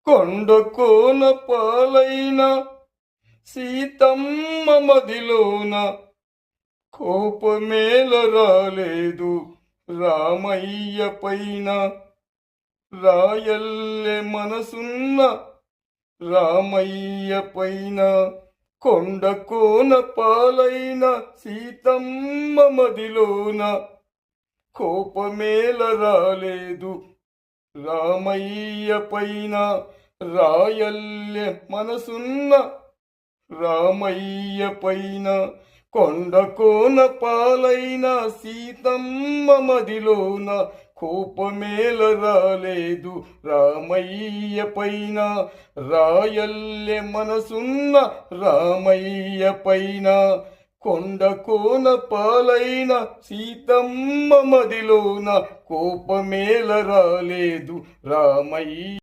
కొండ కోన పాలైన సీతమ్మ మదిలోన కోపమేల రాలేదు రామయ్య పైన. రాయల్లె మనసున్న రామయ్య పైన కొండ కోన పాలైన సీతమ్మ మదిలోన కోపమేల రాలేదు రామయ్య పైన. రాయల్లె మనసున్న రామయ్య పైన కొండ కోన పాలైన సీతమ్మ మదిలోన కోపమేల రాలేదు రామయ్య పైన. రాయల్లె మనసున్న రామయ్య పైన కొండ కోన పాలైన సీతమ్మ మదిలోన కోపమేల రాలేదు రామయ్య.